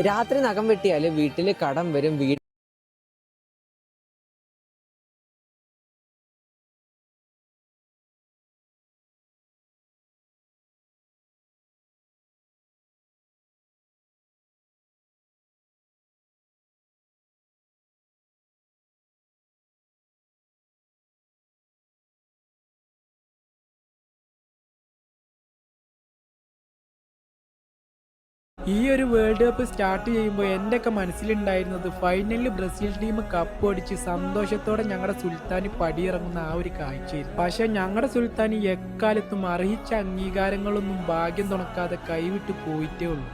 രാത്രി നഖം വെട്ടിയാല് വീട്ടില് കടം വരും. ഈ ഒരു വേൾഡ് കപ്പ് സ്റ്റാർട്ട് ചെയ്യുമ്പോൾ എൻ്റെയൊക്കെ മനസ്സിലുണ്ടായിരുന്നത് ഫൈനലിൽ ബ്രസീൽ ടീം കപ്പ് അടിച്ച് സന്തോഷത്തോടെ ഞങ്ങളുടെ സുൽത്താന് പടിയിറങ്ങുന്ന ആ ഒരു കാഴ്ചയായിരുന്നു. പക്ഷെ ഞങ്ങളുടെ സുൽത്താന് എക്കാലത്തും അർഹിച്ച അംഗീകാരങ്ങളൊന്നും ഭാഗ്യം തുണക്കാതെ കൈവിട്ട് പോയിട്ടേ ഉള്ളൂ.